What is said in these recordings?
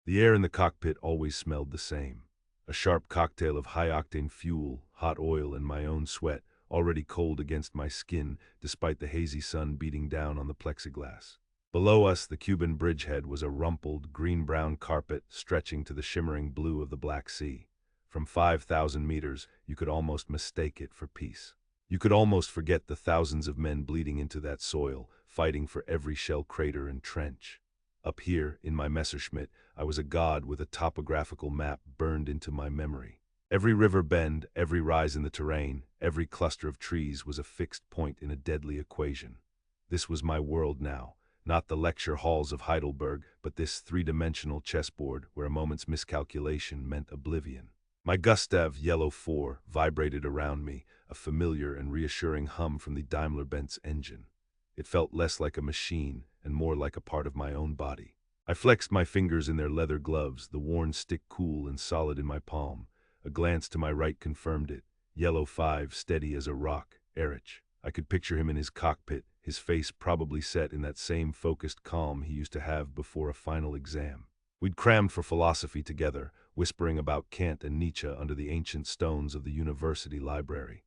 The air in the cockpit always smelled the same. A sharp cocktail of high-octane fuel, hot oil, and my own sweat, already cold against my skin despite the hazy sun beating down on the plexiglass. Below us, the Cuban bridgehead was a rumpled, green-brown carpet stretching to the shimmering blue of the Black Sea. From 5,000 meters, you could almost mistake it for peace. You could almost forget the thousands of men bleeding into that soil, fighting for every shell crater and trench. Up here, in my Messerschmitt, I was a god with a topographical map burned into my memory. Every river bend, every rise in the terrain, every cluster of trees was a fixed point in a deadly equation. This was my world now, not the lecture halls of Heidelberg, but this three-dimensional chessboard where a moment's miscalculation meant oblivion. My Gustav Yellow 4 vibrated around me, a familiar and reassuring hum from the Daimler-Benz engine. It felt less like a machine and more like a part of my own body. I flexed my fingers in their leather gloves, the worn stick cool and solid in my palm. A glance to my right confirmed it. Yellow 5, steady as a rock, Erich. I could picture him in his cockpit, his face probably set in that same focused calm he used to have before a final exam. We'd crammed for philosophy together, whispering about Kant and Nietzsche under the ancient stones of the university library.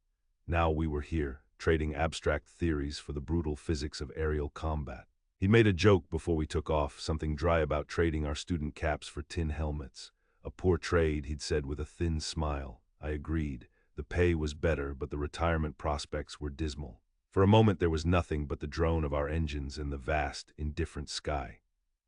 Now we were here, trading abstract theories for the brutal physics of aerial combat. He made a joke before we took off, something dry about trading our student caps for tin helmets. A poor trade, he'd said with a thin smile. I agreed. The pay was better, but the retirement prospects were dismal. For a moment there was nothing but the drone of our engines and the vast, indifferent sky.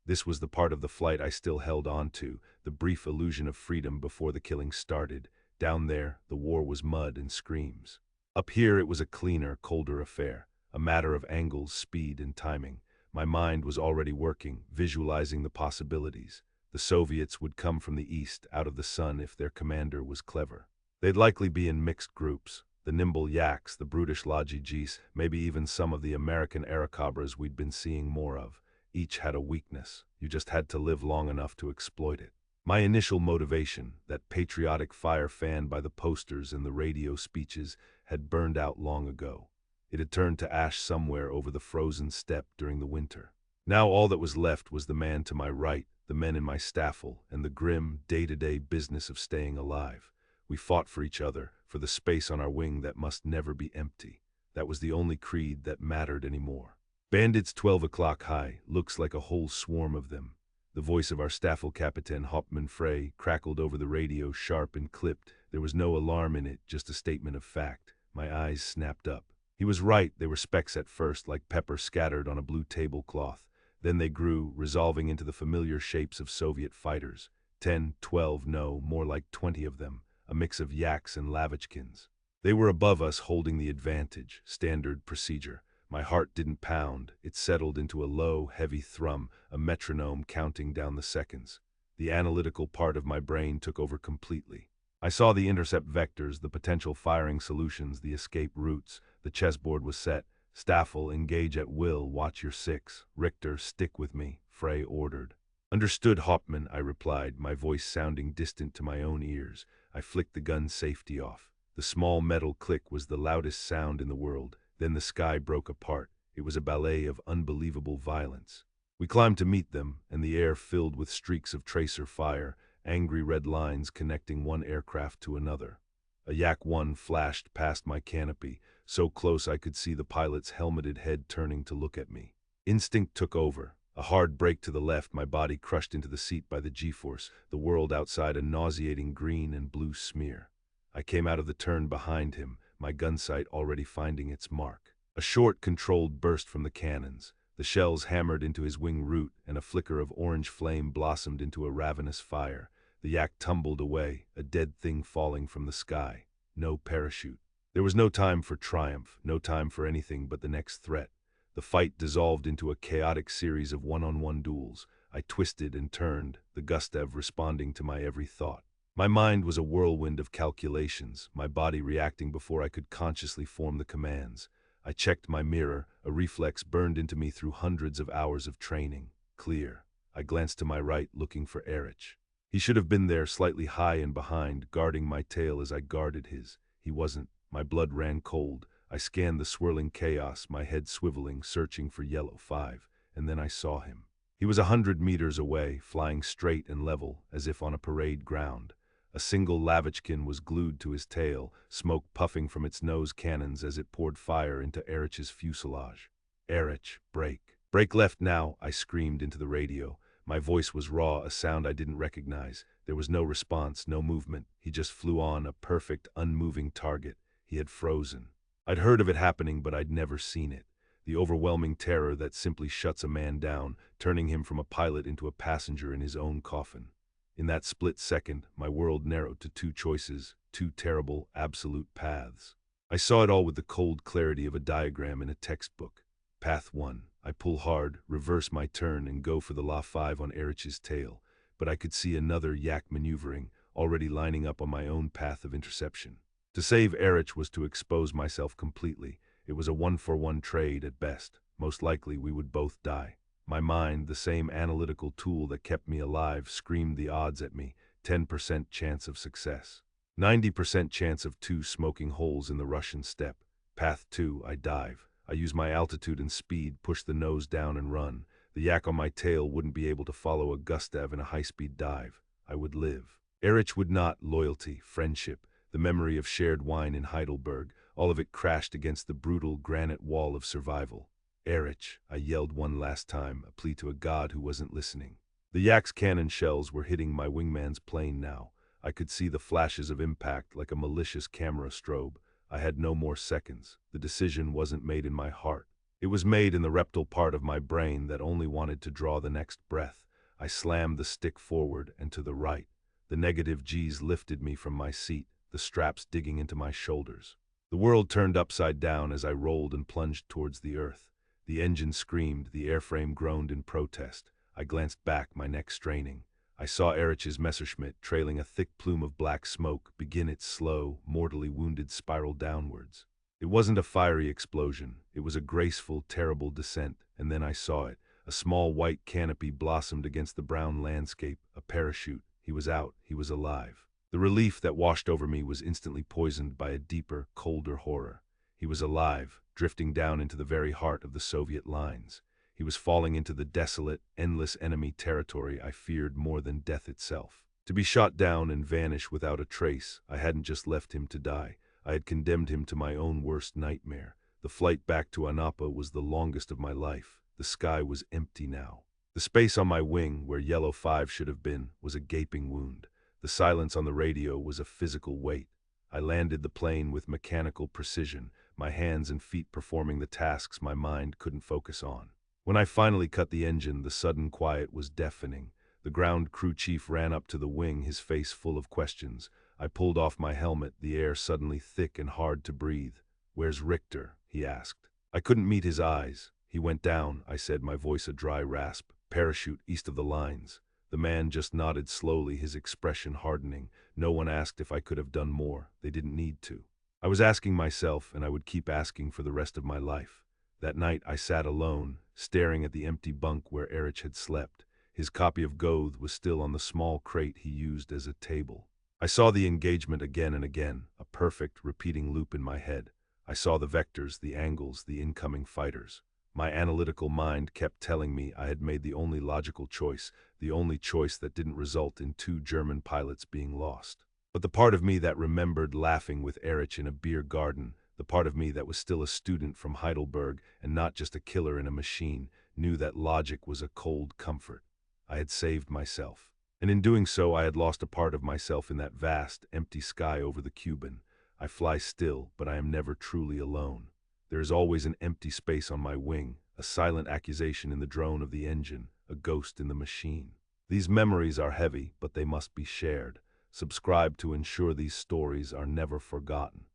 This was the part of the flight I still held on to, the brief illusion of freedom before the killing started. Down there, the war was mud and screams. Up here it was a cleaner, colder affair, a matter of angles, speed, and timing. My mind was already working, visualizing the possibilities. The Soviets would come from the east, out of the sun if their commander was clever. They'd likely be in mixed groups. The nimble yaks, the brutish lajijis, maybe even some of the American Aracabras we'd been seeing more of. Each had a weakness. You just had to live long enough to exploit it. My initial motivation, that patriotic fire fanned by the posters and the radio speeches, had burned out long ago. It had turned to ash somewhere over the frozen steppe during the winter. Now all that was left was the man to my right, the men in my staffel, and the grim, day-to-day business of staying alive. We fought for each other, for the space on our wing that must never be empty. That was the only creed that mattered anymore. Bandits 12 o'clock high, looks like a whole swarm of them. The voice of our Staffel Captain Hauptmann Frey crackled over the radio, sharp and clipped. There was no alarm in it, just a statement of fact. My eyes snapped up. He was right, they were specks at first, like pepper scattered on a blue tablecloth. Then they grew, resolving into the familiar shapes of Soviet fighters. 10, 12, no, more like 20 of them, a mix of yaks and Lavochkins. They were above us, holding the advantage, standard procedure. My heart didn't pound, it settled into a low, heavy thrum, a metronome counting down the seconds. The analytical part of my brain took over completely. I saw the intercept vectors, the potential firing solutions, the escape routes. The chessboard was set. Staffel, engage at will, watch your 6. Richter, stick with me, Frey ordered. Understood, Hauptmann, I replied, my voice sounding distant to my own ears. I flicked the gun's safety off. The small metal click was the loudest sound in the world. Then the sky broke apart. It was a ballet of unbelievable violence. We climbed to meet them, and the air filled with streaks of tracer fire, angry red lines connecting one aircraft to another. A Yak-1 flashed past my canopy, so close I could see the pilot's helmeted head turning to look at me. Instinct took over. A hard brake to the left, my body crushed into the seat by the G-force, the world outside a nauseating green and blue smear. I came out of the turn behind him, my gun sight already finding its mark. A short, controlled burst from the cannons. The shells hammered into his wing root, and a flicker of orange flame blossomed into a ravenous fire. The yak tumbled away, a dead thing falling from the sky. No parachute. There was no time for triumph, no time for anything but the next threat. The fight dissolved into a chaotic series of one-on-one duels. I twisted and turned, the Gustav responding to my every thought. My mind was a whirlwind of calculations, my body reacting before I could consciously form the commands. I checked my mirror, a reflex burned into me through hundreds of hours of training. Clear. I glanced to my right, looking for Erich. He should have been there, slightly high and behind, guarding my tail as I guarded his. He wasn't. My blood ran cold. I scanned the swirling chaos, my head swiveling, searching for Yellow 5, and then I saw him. He was 100 meters away, flying straight and level, as if on a parade ground. A single Lavitchkin was glued to his tail, smoke puffing from its nose cannons as it poured fire into Erich's fuselage. "Erich, brake. Brake left now," I screamed into the radio. My voice was raw, a sound I didn't recognize. There was no response, no movement. He just flew on, a perfect, unmoving target. He had frozen. I'd heard of it happening, but I'd never seen it. The overwhelming terror that simply shuts a man down, turning him from a pilot into a passenger in his own coffin. In that split second, my world narrowed to two choices, two terrible, absolute paths. I saw it all with the cold clarity of a diagram in a textbook. Path 1. I pull hard, reverse my turn, and go for the La 5 on Erich's tail. But I could see another yak maneuvering, already lining up on my own path of interception. To save Erich was to expose myself completely. It was a one-for-one trade at best. Most likely we would both die. My mind, the same analytical tool that kept me alive, screamed the odds at me. 10% chance of success. 90% chance of 2 smoking holes in the Russian steppe. Path 2, I dive. I use my altitude and speed, push the nose down and run. The yak on my tail wouldn't be able to follow a Gustav in a high-speed dive. I would live. Erich would not. Loyalty, friendship, the memory of shared wine in Heidelberg, all of it crashed against the brutal granite wall of survival. "Erich," I yelled one last time, a plea to a god who wasn't listening. The yak's cannon shells were hitting my wingman's plane now. I could see the flashes of impact like a malicious camera strobe. I had no more seconds. The decision wasn't made in my heart. It was made in the reptile part of my brain that only wanted to draw the next breath. I slammed the stick forward and to the right. The negative G's lifted me from my seat, the straps digging into my shoulders. The world turned upside down as I rolled and plunged towards the earth. The engine screamed, the airframe groaned in protest. I glanced back, my neck straining. I saw Erich's Messerschmitt, trailing a thick plume of black smoke, begin its slow, mortally wounded spiral downwards. It wasn't a fiery explosion. It was a graceful, terrible descent, and then I saw it. A small white canopy blossomed against the brown landscape, a parachute. He was out. He was alive. The relief that washed over me was instantly poisoned by a deeper, colder horror. He was alive, drifting down into the very heart of the Soviet lines. He was falling into the desolate, endless enemy territory I feared more than death itself. To be shot down and vanish without a trace, I hadn't just left him to die. I had condemned him to my own worst nightmare. The flight back to Anapa was the longest of my life. The sky was empty now. The space on my wing, where Yellow 5 should have been, was a gaping wound. The silence on the radio was a physical weight. I landed the plane with mechanical precision, my hands and feet performing the tasks my mind couldn't focus on. When I finally cut the engine, the sudden quiet was deafening. The ground crew chief ran up to the wing, his face full of questions. I pulled off my helmet, the air suddenly thick and hard to breathe. "Where's Richter?" he asked. I couldn't meet his eyes. "He went down," I said, my voice a dry rasp. "Parachute east of the lines." The man just nodded slowly, his expression hardening. No one asked if I could have done more. They didn't need to. I was asking myself, and I would keep asking for the rest of my life. That night I sat alone, staring at the empty bunk where Erich had slept. His copy of Goethe was still on the small crate he used as a table. I saw the engagement again and again, a perfect, repeating loop in my head. I saw the vectors, the angles, the incoming fighters. My analytical mind kept telling me I had made the only logical choice, the only choice that didn't result in 2 German pilots being lost. But the part of me that remembered laughing with Erich in a beer garden, the part of me that was still a student from Heidelberg and not just a killer in a machine, knew that logic was a cold comfort. I had saved myself. And in doing so, I had lost a part of myself in that vast, empty sky over the Kuban. I fly still, but I am never truly alone. There is always an empty space on my wing, a silent accusation in the drone of the engine, a ghost in the machine. These memories are heavy, but they must be shared. Subscribe to ensure these stories are never forgotten.